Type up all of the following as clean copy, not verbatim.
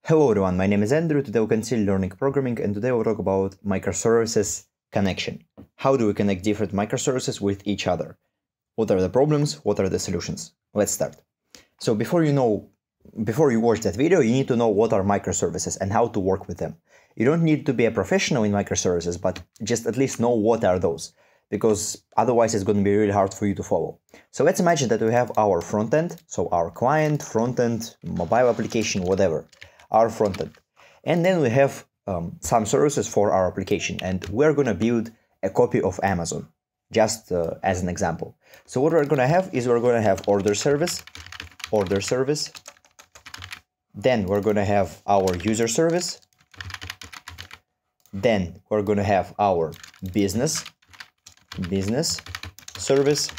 Hello everyone, my name is Andrew. Today we continue learning programming and today we'll talk about microservices connection. How do we connect different microservices with each other? What are the problems? What are the solutions? Let's start. So before you watch that video, you need to know what are microservices and how to work with them. You don't need to be a professional in microservices, but just at least know what are those, because otherwise it's going to be really hard for you to follow. So let's imagine that we have our front end, so our client, front end, mobile application, whatever. Our front end, and then we have some services for our application, and we're going to build a copy of Amazon just as an example. So what we're going to have is we're going to have order service, then we're going to have our user service, then we're going to have our business service,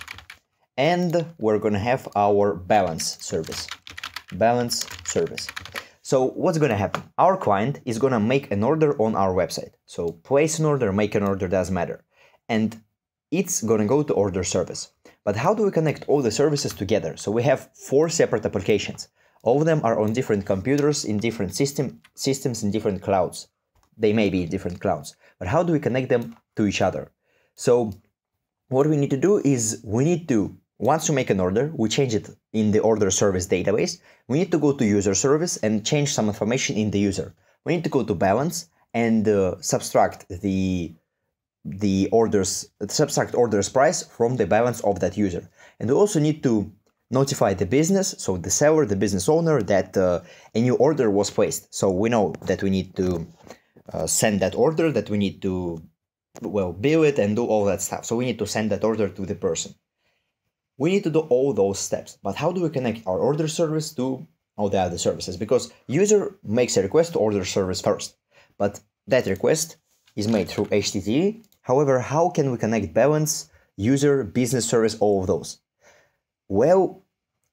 and we're going to have our balance service. So what's going to happen? Our client is going to make an order on our website. So place an order, make an order, doesn't matter. And it's going to go to order service. But how do we connect all the services together? So we have 4 separate applications. All of them are on different computers, in different systems, in different clouds. They may be in different clouds. But how do we connect them to each other? So what we need to do is once you make an order, we change it in the order service database. We need to go to user service and change some information in the user. We need to go to balance and subtract the orders price from the balance of that user. And we also need to notify the business, so the seller, the business owner, that a new order was placed. So we know that we need to send that order, that we need to bill it and do all that stuff. So we need to send that order to the person. We need to do all those steps, but how do we connect our order service to all the other services? Because user makes a request to order service first, but that request is made through HTTP. However, how can we connect balance, user, business service, all of those? Well,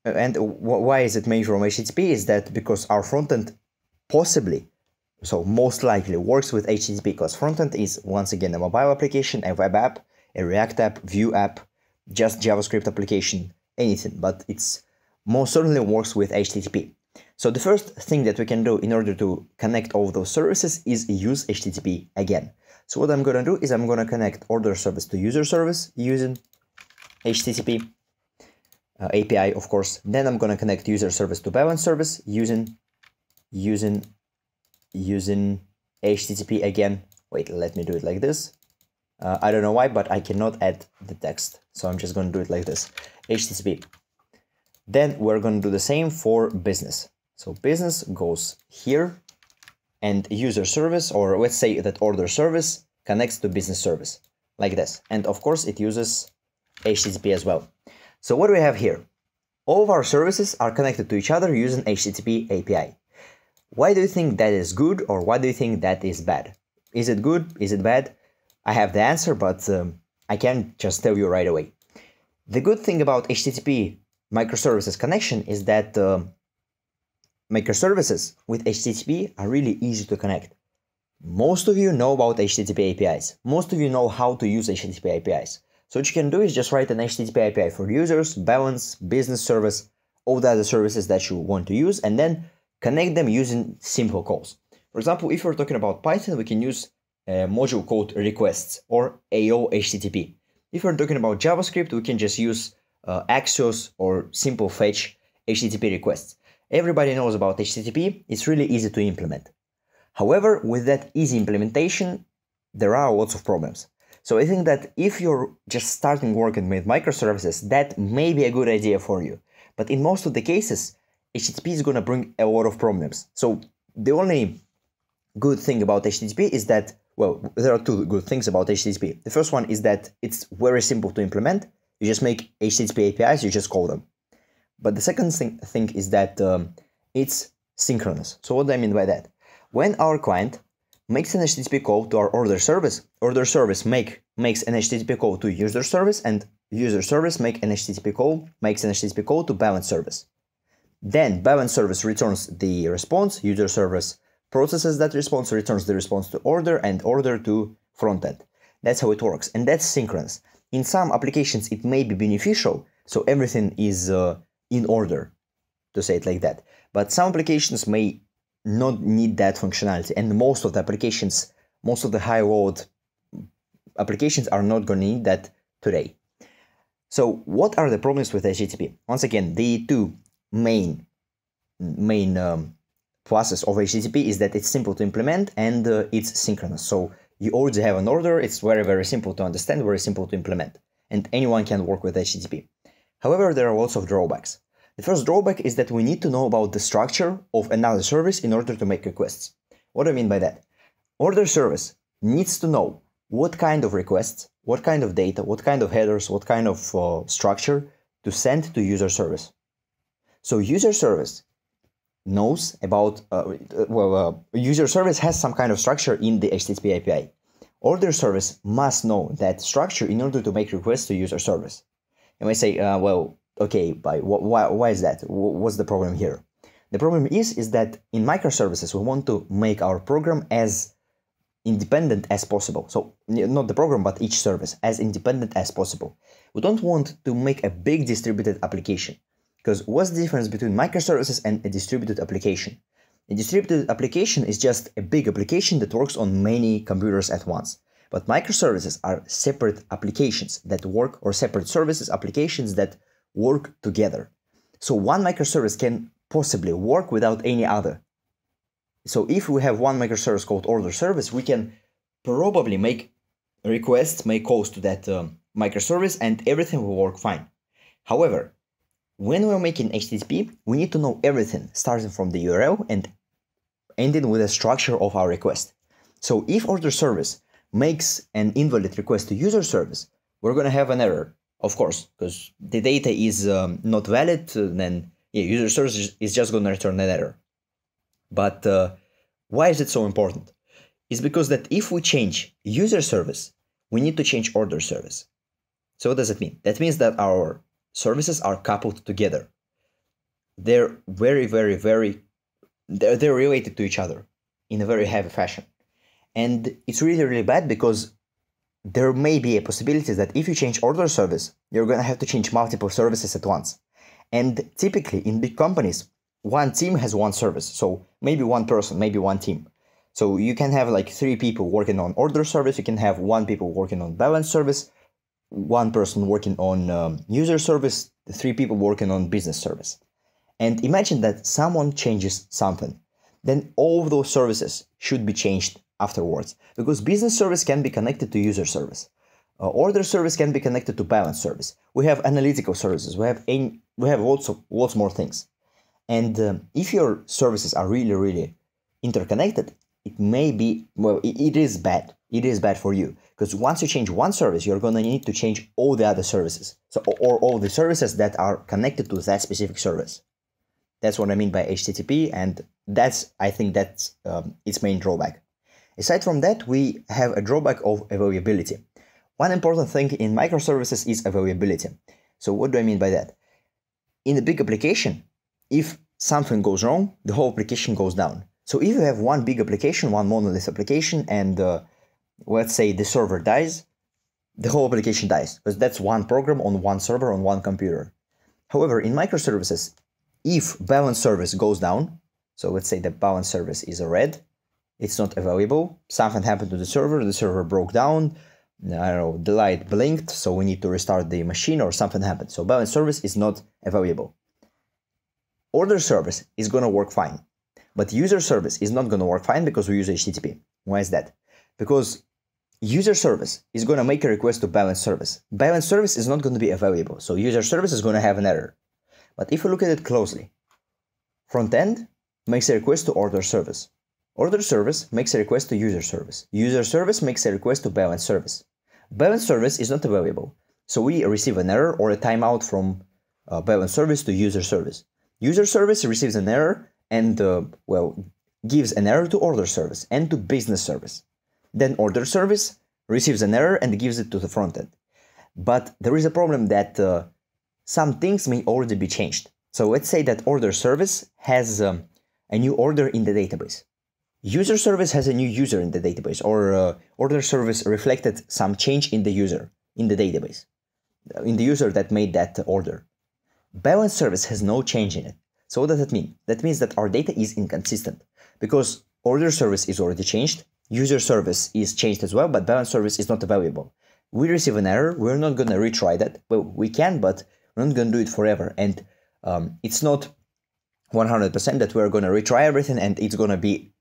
and why is it made from HTTP? Is that because our frontend possibly, so most likely works with HTTP, because frontend is once again a mobile application, a web app, a React app, Vue app, just JavaScript application, anything, but it's most certainly works with HTTP. So the first thing that we can do in order to connect all of those services is use HTTP again. So what I'm going to do is I'm going to connect order service to user service using HTTP API, of course. Then I'm going to connect user service to balance service using HTTP again. Wait, let me do it like this. I don't know why, but I cannot add the text. So I'm just going to do it like this, HTTP. Then we're going to do the same for business. So business goes here and user service, or let's say that order service connects to business service like this. And of course it uses HTTP as well. So what do we have here? All of our services are connected to each other using HTTP API. Why do you think that is good, or why do you think that is bad? Is it good? Is it bad? I have the answer, but I can't just tell you right away. The good thing about HTTP microservices connection is that microservices with HTTP are really easy to connect. Most of you know about HTTP APIs. Most of you know how to use HTTP APIs. So what you can do is just write an HTTP API for users, balance, business service, all the other services that you want to use, and then connect them using simple calls. For example, if we're talking about Python, we can use module called requests or AO HTTP. If we're talking about JavaScript, we can just use Axios or simple fetch HTTP requests. Everybody knows about HTTP. It's really easy to implement. However, with that easy implementation, there are lots of problems. So I think that if you're just starting working with microservices, that may be a good idea for you. But in most of the cases, HTTP is going to bring a lot of problems. So the only good thing about HTTP is that, well, there are 2 good things about HTTP. The first one is that it's very simple to implement. You just make HTTP APIs, you just call them. But the second thing is that it's synchronous. So what do I mean by that? When our client makes an HTTP call to our order service makes an HTTP call to user service, and user service makes an HTTP call to balance service. Then balance service returns the response, user service processes that response, returns the response to order, and order to frontend. That's how it works, and that's synchronous. In some applications it may be beneficial, so everything is in order, to say it like that. But some applications may not need that functionality, and most of the applications, most of the high load applications are not going to need that today. So what are the problems with HTTP? Once again, the two main pluses of HTTP is that it's simple to implement and it's synchronous. So you already have an order, it's very, very simple to understand, very simple to implement, and anyone can work with HTTP. However, there are lots of drawbacks. The first drawback is that we need to know about the structure of another service in order to make requests. What do I mean by that? Order service needs to know what kind of requests, what kind of data, what kind of headers, what kind of structure to send to user service. So user service knows about, user service has some kind of structure in the HTTP API. Order service must know that structure in order to make requests to user service. You may say, okay, but why is that? What's the problem here? The problem is that in microservices, we want to make our program as independent as possible. So not the program, but each service as independent as possible. We don't want to make a big distributed application, because what's the difference between microservices and a distributed application? A distributed application is just a big application that works on many computers at once. But microservices are separate applications that work, or separate services, applications that work together. So one microservice can possibly work without any other. So if we have one microservice called order service, we can probably make requests, make calls to that microservice, and everything will work fine. However, when we're making HTTP, we need to know everything, starting from the URL and ending with the structure of our request. So if order service makes an invalid request to user service, we're going to have an error, of course, because the data is not valid, then user service is just going to return an error. But why is it so important? It's because that if we change user service, we need to change order service. So what does it mean? That means that our services are coupled together. They're they're related to each other in a very heavy fashion. And it's really, really bad, because there may be a possibility that if you change order service, you're going to have to change multiple services at once. And typically in big companies, one team has one service. So maybe one person, maybe one team. So you can have like 3 people working on order service. You can have 1 people working on balance service, 1 person working on user service, 3 people working on business service. And imagine that someone changes something. Then all of those services should be changed afterwards, because business service can be connected to user service. Order service can be connected to balance service. We have analytical services. We have lots more things. And if your services are really, really interconnected, it may be, it is bad. It is bad for you, because once you change one service, you're going to need to change all the other services. So, or all the services that are connected to that specific service. That's what I mean by HTTP, and I think that's its main drawback. Aside from that, we have a drawback of availability. One important thing in microservices is availability. So what do I mean by that? In a big application, if something goes wrong, the whole application goes down. So if you have one big application, one monolith application, and let's say the server dies, the whole application dies, because that's one program on one server on one computer. However, in microservices, if balance service goes down, so let's say the balance service is red, it's not available, something happened to the server broke down, I don't know, the light blinked, so we need to restart the machine, or something happened. So balance service is not available. Order service is going to work fine, but user service is not going to work fine because we use HTTP. Why is that? Because user service is going to make a request to balance service. Balance service is not going to be available, so user service is going to have an error. But if you look at it closely, front end makes a request to order service. Order service makes a request to user service. User service makes a request to balance service. Balance service is not available, so we receive an error or a timeout from balance service to user service. User service receives an error and, gives an error to order service and to business service. Then order service receives an error and gives it to the front end. But there is a problem that some things may already be changed. So let's say that order service has a new order in the database. User service has a new user in the database, or order service reflected some change in the user, in the database, in the user that made that order. Balance service has no change in it. So what does that mean? That means that our data is inconsistent. because order service is already changed, user service is changed as well, but balance service is not available. We receive an error, we're not going to retry that. Well, we can, but we're not going to do it forever. And it's not 100% that we're going to retry everything and it's going to be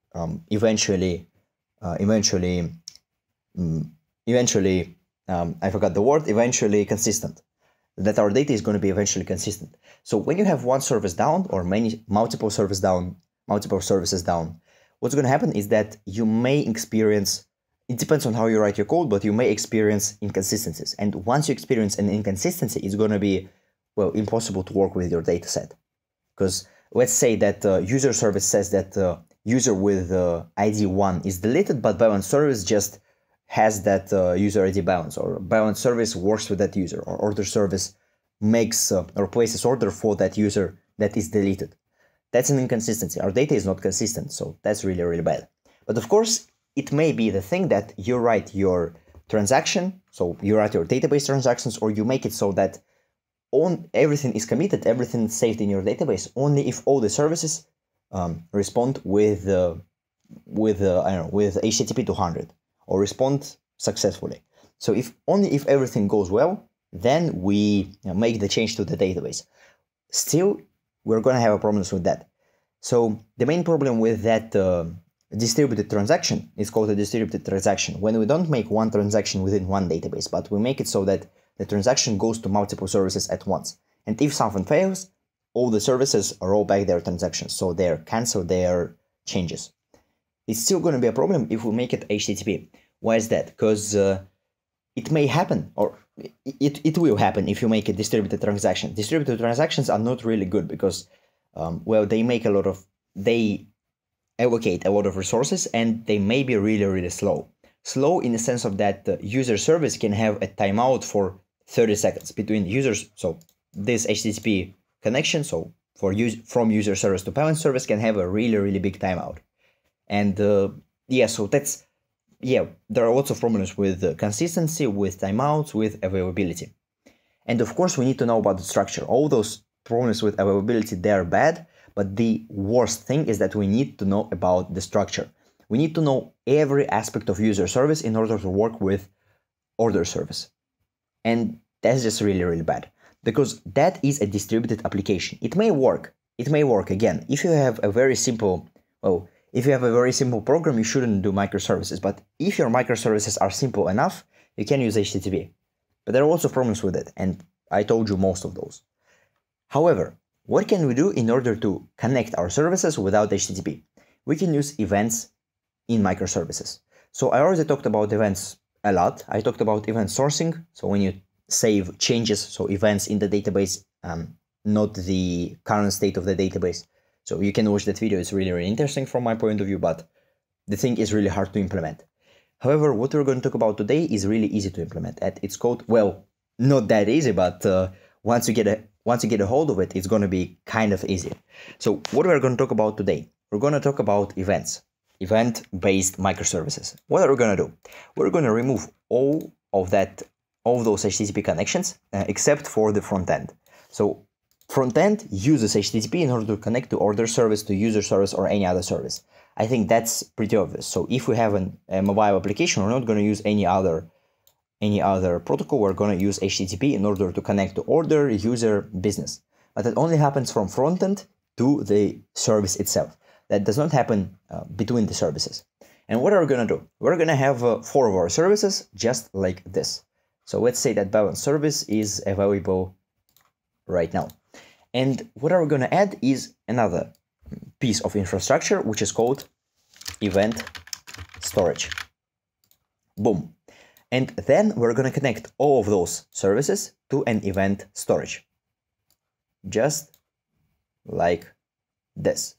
eventually, I forgot the word, eventually consistent. That our data is going to be eventually consistent. So when you have one service down or multiple services down, what's going to happen is that you may experience, it depends on how you write your code, but you may experience inconsistencies. And once you experience an inconsistency, it's going to be, well, impossible to work with your data set. Because let's say that user service says that user with ID 1 is deleted, but balance service just has that user ID balance, or balance service works with that user, or order service makes or places order for that user that is deleted. That's an inconsistency. Our data is not consistent, so that's really, really bad. But of course, it may be the thing that you write your transaction, so you write your database transactions, or you make it so that everything is committed, everything is saved in your database, only if all the services respond with HTTP 200 or respond successfully. So only if everything goes well, then we make the change to the database. Still, we're going to have problems with that. So the main problem with that distributed transaction is called a distributed transaction. When we don't make one transaction within one database, but we make it so that the transaction goes to multiple services at once. And if something fails, all the services roll back their transactions, so they cancel their changes. It's still going to be a problem if we make it HTTP. Why is that? Because it may happen, or it will happen if you make a distributed transaction. Distributed transactions are not really good because, well, they allocate a lot of resources and they may be really, really slow. Slow in the sense of that the user service can have a timeout for 30 seconds between users. So this HTTP connection, so from user service to balance service, can have a really, really big timeout. And so there are lots of problems with consistency, with timeouts, with availability. And of course, we need to know about the structure. All those problems with availability, they're bad, but the worst thing is that we need to know about the structure. We need to know every aspect of user service in order to work with order service. And that's just really, really bad, because that is a distributed application. It may work. It may work again. If you have a very simple, program, you shouldn't do microservices. But if your microservices are simple enough, you can use HTTP. But there are lots of problems with it, and I told you most of those. However, what can we do in order to connect our services without HTTP? We can use events in microservices. So I already talked about events a lot. I talked about event sourcing. So when you save changes, so events in the database, not the current state of the database. So you can watch that video. It's really, really interesting from my point of view, but the thing is really hard to implement. However, what we're going to talk about today is really easy to implement. And it's called, well, not that easy, but once you get a hold of it, it's going to be kind of easy. So what we're going to talk about today, we're going to talk about events, event-based microservices. What are we going to do? We're going to remove all of those HTTP connections, except for the front end. So front end uses HTTP in order to connect to order service, to user service, or any other service. I think that's pretty obvious. So if we have a mobile application, we're not going to use any other protocol. We're going to use HTTP in order to connect to order, user, business. But that only happens from front end to the service itself. That does not happen between the services. And what are we going to do? We're going to have 4 of our services just like this. So let's say that balance service is available right now. And what are we going to add is another piece of infrastructure, which is called event storage. Boom. And then we're going to connect all of those services to an event storage. Just like this.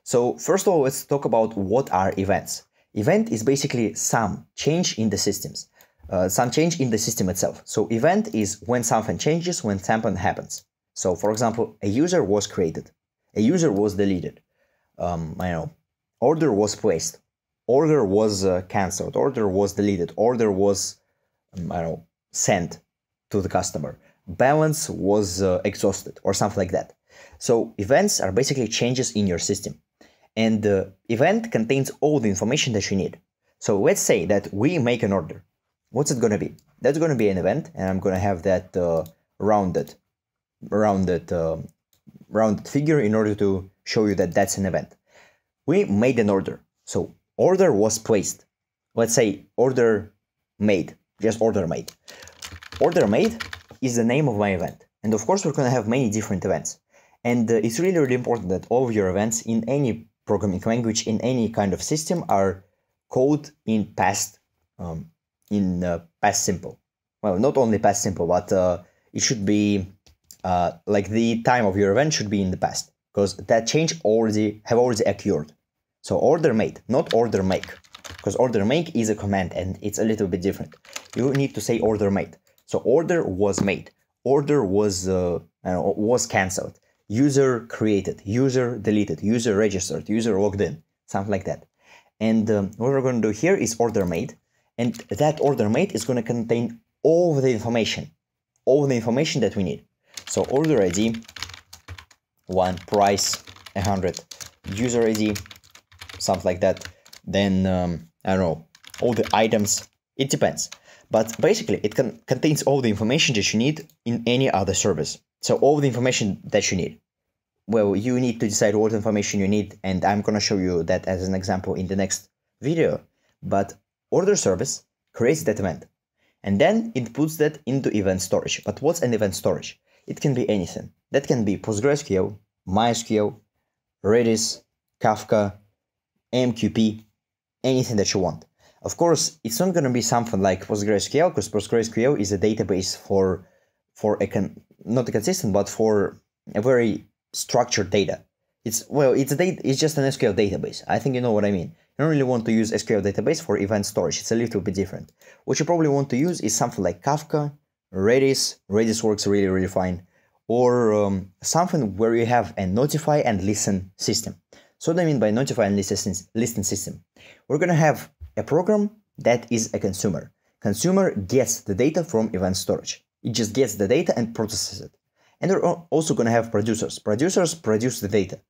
So first of all, let's talk about what are events. Event is basically some change in the systems, some change in the system itself. So event is when something changes, when something happens. So for example, a user was created, a user was deleted, order was placed, order was cancelled, order was deleted, order was, sent to the customer, balance was exhausted, or something like that. So events are basically changes in your system. And the event contains all the information that you need. So let's say that we make an order. What's it going to be? That's going to be an event, and I'm going to have that rounded figure in order to show you that that's an event. We made an order. So order was placed. Let's say order made, just order made. Order made is the name of my event. And of course, we're going to have many different events. And it's really, really important that all of your events in any programming language, in any kind of system, are called in past simple. Well, not only past simple, but it should be like the time of your event should be in the past, because that change have already occurred. So order made, not order make, because order make is a command and it's a little bit different. You need to say order made. So order was made, order was cancelled, user created, user deleted, user registered, user logged in, something like that. And what we're going to do here is order made, and that order made is going to contain all the information that we need. So order ID 1, price 100, user ID, something like that. Then I don't know, all the items. It depends, but basically it contains all the information that you need in any other service. So all the information that you need. Well, you need to decide what information you need, and I'm gonna show you that as an example in the next video. But order service creates that event, and then it puts that into event storage. But what's an event storage? It can be anything. That can be PostgreSQL, MySQL, Redis, Kafka, AMQP, anything that you want. Of course, it's not going to be something like PostgreSQL, because PostgreSQL is a database for not a consistent, but for a very structured data. It's just an SQL database. I think you know what I mean. You don't really want to use SQL database for event storage. It's a little bit different. What you probably want to use is something like Kafka, Redis. Redis works really, really fine. Or something where you have a notify and listen system. So what I mean by notify and listen system, we're going to have a program that is a consumer. Consumer gets the data from event storage. It just gets the data and processes it. And we're also going to have producers. Producers produce the data.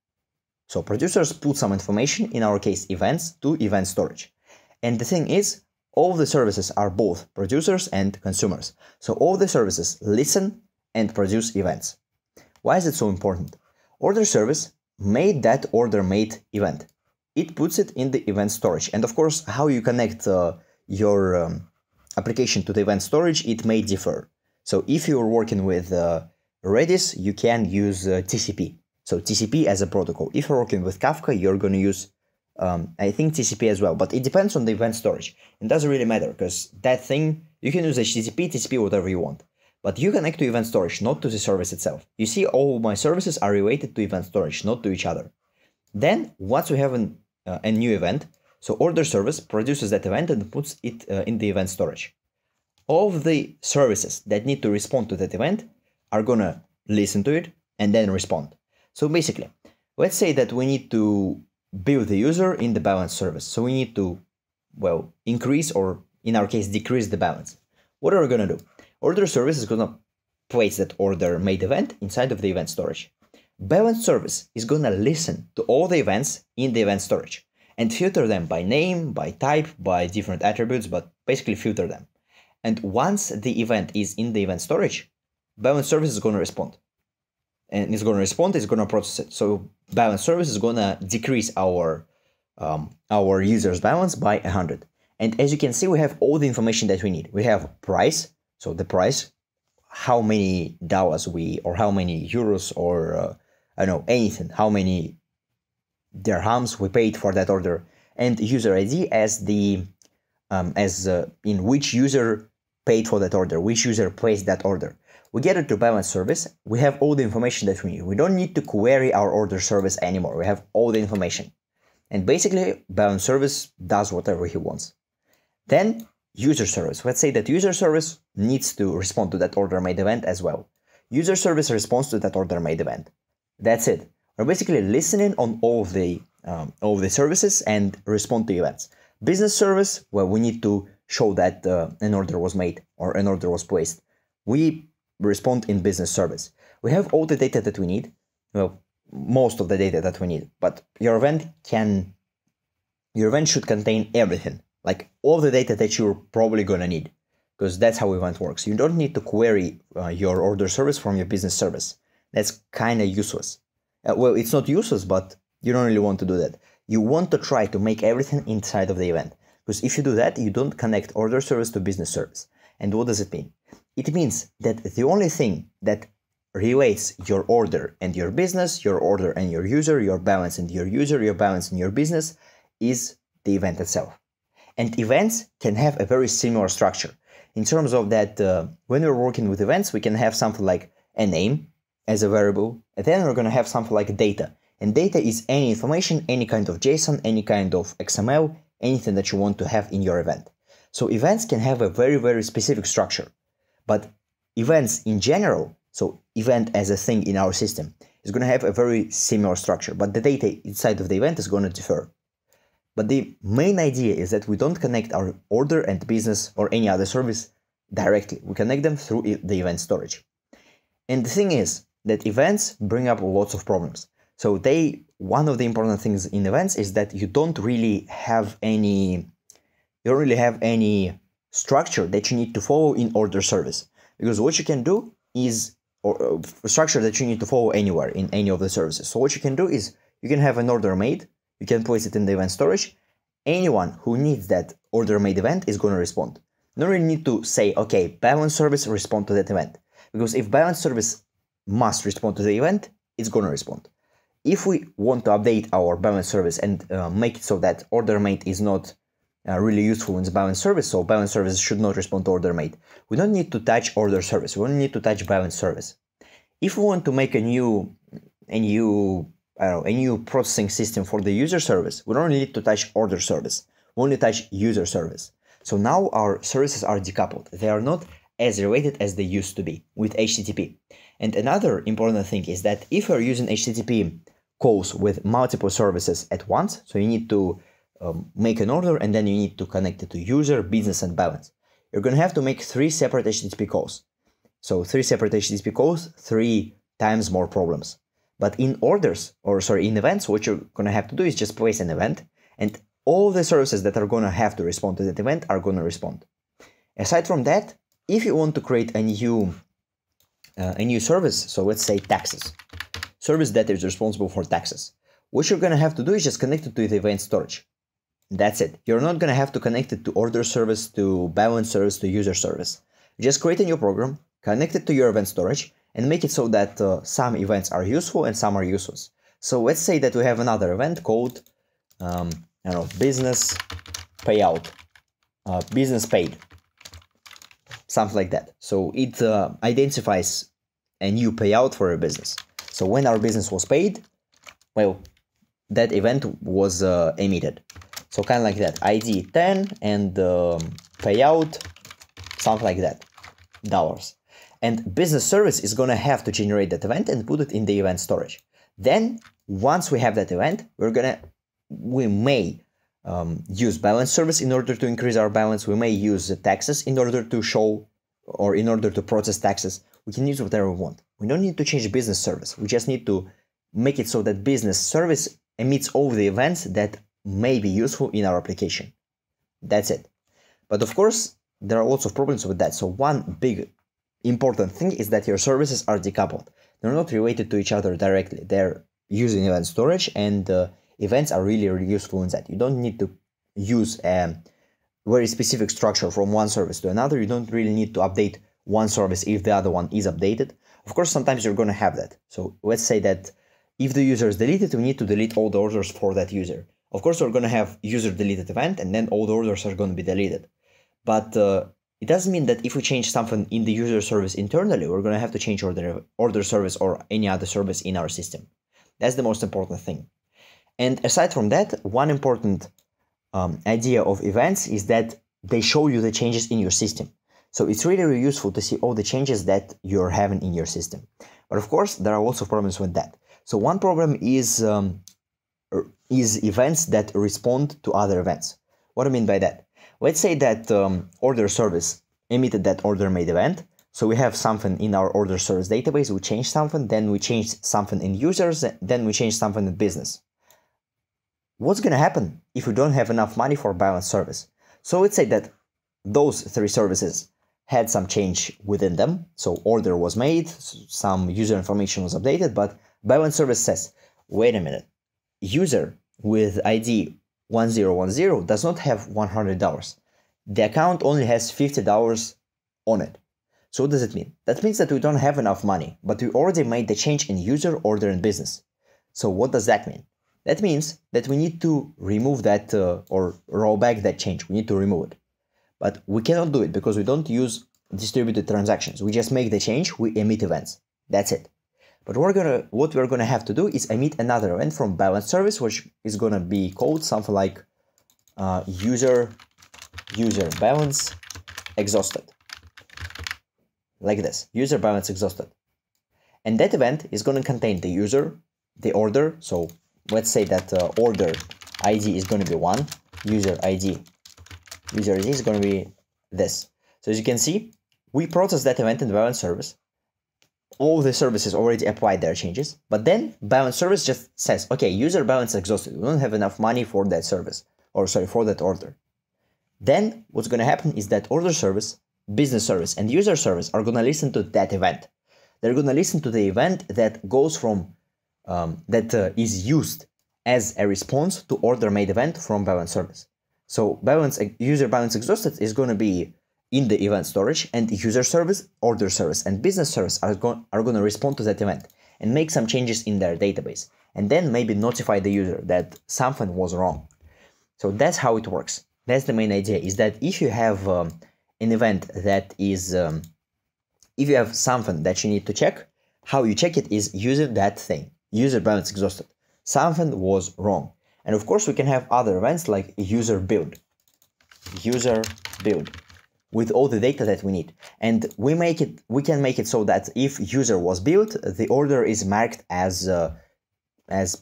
So producers put some information, in our case events, to event storage. And the thing is, all the services are both producers and consumers. So all the services listen and produce events. Why is it so important? Order service made that order made event. It puts it in the event storage. And of course, how you connect your application to the event storage, it may differ. So if you're working with Redis, you can use TCP. So TCP as a protocol. If you're working with Kafka, you're going to use, I think, TCP as well. But it depends on the event storage. It doesn't really matter, because that thing, you can use HTTP, TCP, whatever you want. But you connect to event storage, not to the service itself. You see, all my services are related to event storage, not to each other. Then, once we have a new event, so order service produces that event and puts it in the event storage. All of the services that need to respond to that event are going to listen to it and then respond. So basically, let's say that we need to build the user in the balance service. So we need to, well, increase, or in our case, decrease the balance. What are we going to do? Order service is going to place that order made event inside of the event storage. Balance service is going to listen to all the events in the event storage and filter them by name, by type, by different attributes, but basically filter them. And once the event is in the event storage, balance service is going to respond. And it's going to respond, it's going to process it. So balance service is going to decrease our user's balance by 100. And as you can see, we have all the information that we need. We have price, so the price, how many dollars or how many euros, or I don't know, anything, how many dirhams we paid for that order, and user ID as in which user paid for that order, which user placed that order. We get it to balance service. We have all the information that we need. We don't need to query our order service anymore. We have all the information. And basically, balance service does whatever he wants. Then, user service. Let's say that user service needs to respond to that order made event as well. User service responds to that order made event. That's it. We're basically listening on all of the services and respond to events. Business service, well, we need to show that an order was made or an order was placed. We respond in business service. We have all the data that we need. Well, most of the data that we need, but your event should contain everything, like all the data that you're probably gonna need, because that's how event works. You don't need to query your order service from your business service. That's kind of useless. Well, it's not useless, but you don't really want to do that. You want to try to make everything inside of the event, because if you do that, you don't connect order service to business service. And what does it mean? It means that the only thing that relates your order and your business, your order and your user, your balance and your user, your balance and your business, is the event itself. And events can have a very similar structure in terms of that when we're working with events, we can have something like a name as a variable, and then we're going to have something like data. And data is any information, any kind of JSON, any kind of XML, anything that you want to have in your event. So events can have a very, very specific structure. But events in general, so event as a thing in our system, is going to have a very similar structure, but the data inside of the event is going to differ. But the main idea is that we don't connect our order and business or any other service directly. We connect them through the event storage. And the thing is that events bring up lots of problems. So one of the important things in events is that you don't really have any structure that you need to follow in order service. Because what you can do is, or structure that you need to follow anywhere in any of the services. So what you can do is you can have an order made, you can place it in the event storage. Anyone who needs that order made event is going to respond. You don't really need to say, okay, balance service respond to that event. Because if balance service must respond to the event, it's going to respond. If we want to update our balance service and make it so that order made is not really useful in the balance service, so balance service should not respond to order made, we don't need to touch order service, we don't need to touch balance service. If we want to make a new processing system for the user service, we don't need to touch order service, we only touch user service. So now our services are decoupled, they are not as related as they used to be with HTTP. And another important thing is that if you're using HTTP calls with multiple services at once, so you need to make an order and then you need to connect it to user, business and balance, you're going to have to make 3 separate HTTP calls. So 3 separate HTTP calls, 3 times more problems. But in events, what you're going to have to do is just place an event, and all the services that are going to have to respond to that event are going to respond. Aside from that, if you want to create a new service, so let's say taxes, service that is responsible for taxes, what you're going to have to do is just connect it to the event storage. That's it. You're not going to have to connect it to order service, to balance service, to user service. Just create a new program, connect it to your event storage, and make it so that some events are useful and some are useless. So let's say that we have another event called, business payout, business paid, something like that. So it identifies a new payout for a business. So when our business was paid, well, that event was emitted. So kind of like that, ID 10 and payout, something like that, dollars. And business service is going to have to generate that event and put it in the event storage. Then once we have that event, we may use balance service in order to increase our balance. We may use the taxes in order to show or in order to process taxes. We can use whatever we want. We don't need to change business service. We just need to make it so that business service emits all the events that may be useful in our application. That's it. But of course, there are lots of problems with that. So one big important thing is that your services are decoupled. They're not related to each other directly. They're using event storage, and events are really, really useful in that. You don't need to use a very specific structure from one service to another. You don't really need to update one service if the other one is updated. Of course, sometimes you're going to have that. So let's say that if the user is deleted, we need to delete all the orders for that user. Of course, we're going to have user deleted event, and then all the orders are going to be deleted. But it doesn't mean that if we change something in the user service internally, we're going to have to change order service or any other service in our system. That's the most important thing. And aside from that, one important idea of events is that they show you the changes in your system. So it's really, really useful to see all the changes that you're having in your system. But of course, there are also problems with that. So one problem is events that respond to other events. What do I mean by that? Let's say that order service emitted that order made event. So we have something in our order service database, we change something, then we change something in users, then we change something in business. What's going to happen if we don't have enough money for balance service? So let's say that those three services had some change within them. So order was made, some user information was updated, but balance service says, wait a minute, user with ID 1010 does not have $100. The account only has $50 on it. So what does it mean? That means that we don't have enough money, but we already made the change in user, order, and business. So what does that mean? That means that we need to remove that or roll back that change. We need to remove it. But we cannot do it because we don't use distributed transactions. We just make the change, we emit events. That's it. But what we're gonna have to do is emit another event from balance service, which is gonna be called something like user balance exhausted. Like this, user balance exhausted. And that event is gonna contain the user, the order. So let's say that order ID is gonna be 1, user ID is gonna be this. So as you can see, we process that event in the balance service. All the services already applied their changes, but then balance service just says, okay, user balance exhausted. We don't have enough money for that service, or sorry, for that order. Then what's going to happen is that order service, business service, and user service are going to listen to that event. They're going to listen to the event that goes from, is used as a response to order made event from balance service. So user balance exhausted is going to be in the event storage, and user service, order service, and business service are going to respond to that event and make some changes in their database, and then maybe notify the user that something was wrong. So that's how it works. That's the main idea, is that if you have an event that is, if you have something that you need to check, how you check it is using that thing, user balance exhausted. Something was wrong. And of course we can have other events like user build, with all the data that we need. And we can make it so that if user was built, the order is marked as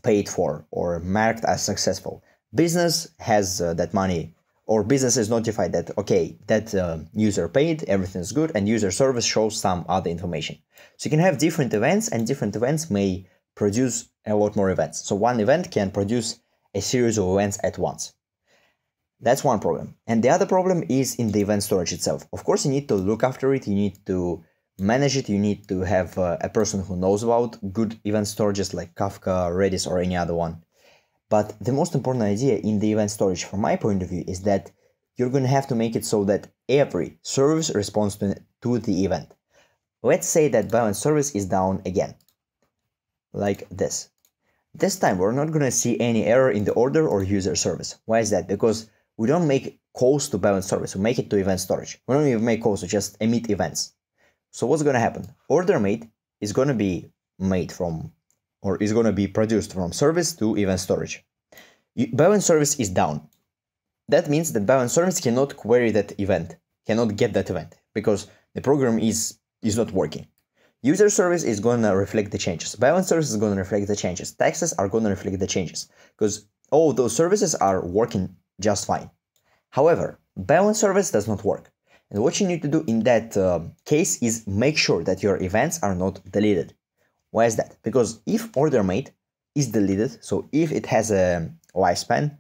paid for or marked as successful. Business has that money, or business is notified that, okay, that user paid, everything's good, and user service shows some other information. So you can have different events, and different events may produce a lot more events. So one event can produce a series of events at once. That's one problem. And the other problem is in the event storage itself. Of course, you need to look after it, you need to manage it, you need to have a person who knows about good event storages like Kafka, Redis, or any other one. But the most important idea in the event storage from my point of view is that you're going to have to make it so that every service responds to the event. Let's say that balance service is down again, like this. This time we're not going to see any error in the order or user service. Why is that? Because we don't make calls to balance service, we make it to event storage. We don't even make calls, we just emit events. So what's going to happen? Order made is going to be made from, or is going to be produced from service to event storage. Balance service is down. That means that balance service cannot query that event, cannot get that event, because the program is not working. User service is going to reflect the changes. Balance service is going to reflect the changes. Taxes are going to reflect the changes, because all those services are working just fine. However, balance service does not work. And what you need to do in that case is make sure that your events are not deleted. Why is that? Because if order made is deleted, so if it has a lifespan,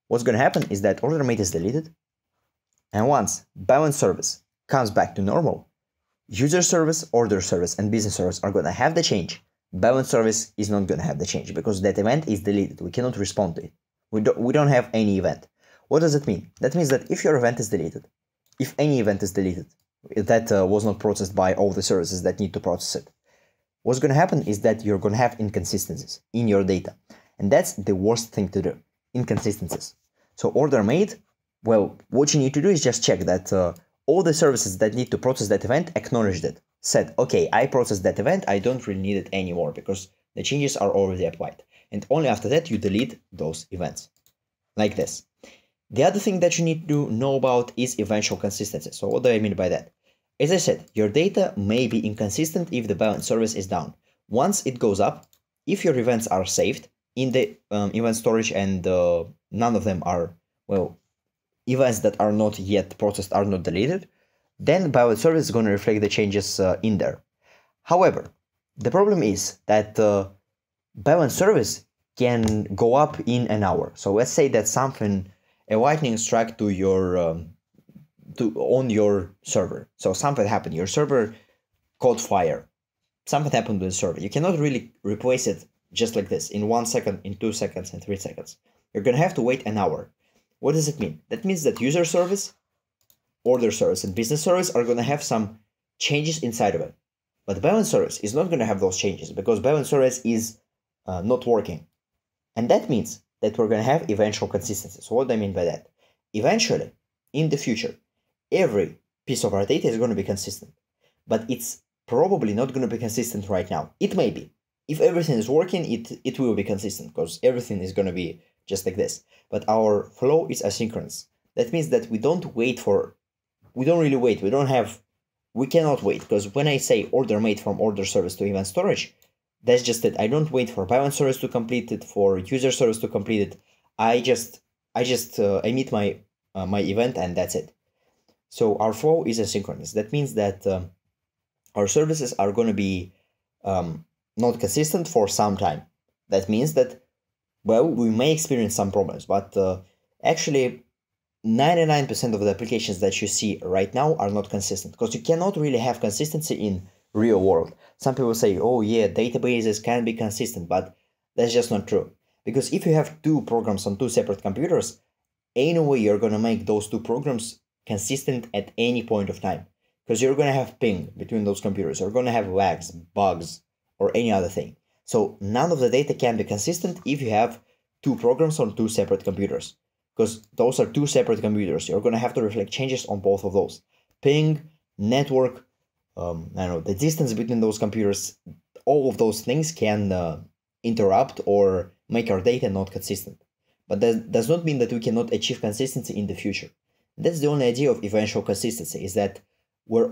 what's going to happen is that order made is deleted. And once balance service comes back to normal, user service, order service, and business service are going to have the change. Balance service is not going to have the change because that event is deleted. We cannot respond to it. We don't have any event. What does it mean? That means that if your event is deleted, if any event is deleted that was not processed by all the services that need to process it, what's going to happen is that you're going to have inconsistencies in your data. And that's the worst thing to do, inconsistencies. So order made, well, what you need to do is just check that all the services that need to process that event acknowledged it, said, okay, I processed that event, I don't really need it anymore because the changes are already applied. And only after that you delete those events, like this. The other thing that you need to know about is eventual consistency. So what do I mean by that? As I said, your data may be inconsistent if the balance service is down. Once it goes up, if your events are saved in the event storage and none of them are, well, events that are not yet processed are not deleted, then balance service is going to reflect the changes in there. However, the problem is that balance service can go up in an hour. So let's say that a lightning strike to your on your server. So something happened. Your server caught fire. Something happened to the server. You cannot really replace it just like this in 1 second, in 2 seconds, and 3 seconds. You're gonna have to wait an hour. What does it mean? That means that user service, order service, and business service are gonna have some changes inside of it. But balance service is not gonna have those changes because balance service is not working. And that means that we're gonna have eventual consistency. So what do I mean by that? Eventually, in the future, every piece of our data is gonna be consistent. But it's probably not going to be consistent right now. It may be. If everything is working, it will be consistent because everything is going to be just like this. But our flow is asynchronous. That means that we don't really wait. We cannot wait because when I say order made from order service to event storage, that's just it. I don't wait for balance service to complete it, for user service to complete it. I meet my event and that's it. So our flow is asynchronous. That means that our services are going to be not consistent for some time. That means that, well, we may experience some problems, but actually 99% of the applications that you see right now are not consistent because you cannot really have consistency in real world. Some people say, oh yeah, databases can be consistent, but that's just not true. Because if you have two programs on two separate computers, anyway, you're going to make those two programs consistent at any point of time. Because you're going to have ping between those computers, you're going to have lags, bugs, or any other thing. So none of the data can be consistent if you have two programs on two separate computers. Because those are two separate computers, you're going to have to reflect changes on both of those. Ping, network, the distance between those computers, all of those things can interrupt or make our data not consistent. But that does not mean that we cannot achieve consistency in the future. That's the only idea of eventual consistency, is that we're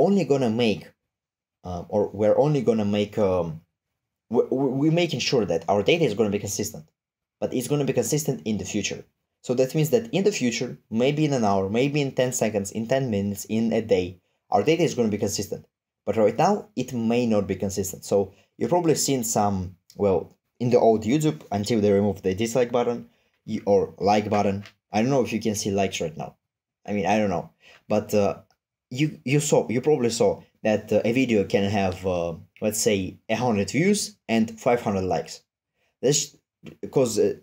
making sure that our data is going to be consistent, but it's going to be consistent in the future. So that means that in the future, maybe in an hour, maybe in 10 seconds, in 10 minutes, in a day, our data is going to be consistent. But right now, it may not be consistent. So you've probably seen some, well, in the old YouTube, until they removed the dislike button or like button. I don't know if you can see likes right now. I mean, I don't know. But you probably saw that a video can have let's say 100 views and 500 likes. That's because the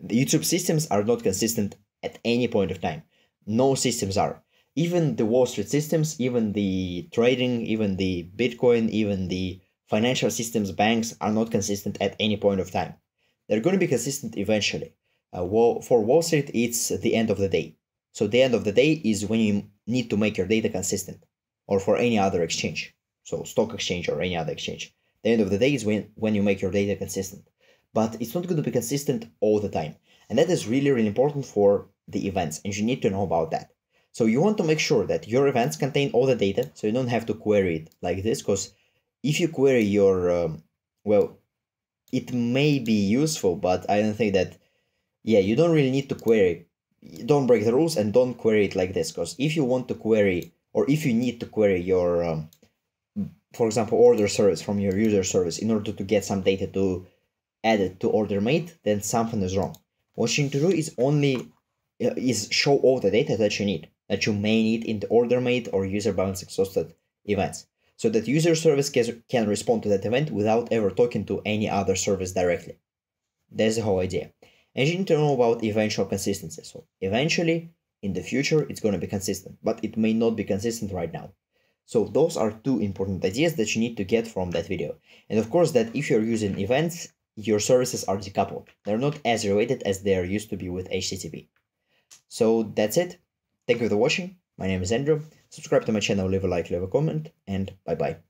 YouTube systems are not consistent at any point of time. No systems are. Even the Wall Street systems, even the trading, even the Bitcoin, even the financial systems, banks are not consistent at any point of time. They're going to be consistent eventually. For Wall Street, it's the end of the day. So the end of the day is when you need to make your data consistent, or for any other exchange, so stock exchange or any other exchange. The end of the day is when you make your data consistent. But it's not going to be consistent all the time. And that is really, really important for the events, and you need to know about that. So you want to make sure that your events contain all the data, so you don't have to query it like this, because if you query your, well, it may be useful, but I don't think that, yeah, you don't really need to query. Don't break the rules and don't query it like this, because if you want to query, or if you need to query your, for example, order service from your user service in order to get some data to add it to order made, then something is wrong. What you need to do is show all the data that you need, that you may need in the order made or user balance exhausted events, so that user service can respond to that event without ever talking to any other service directly. That's the whole idea. And you need to know about eventual consistency. So eventually, in the future, it's going to be consistent, but it may not be consistent right now. So those are two important ideas that you need to get from that video. And of course, that if you're using events, your services are decoupled. They're not as related as they used to be with HTTP. So that's it. Thank you for watching. My name is Andrew. Subscribe to my channel, leave a like, leave a comment, and bye-bye.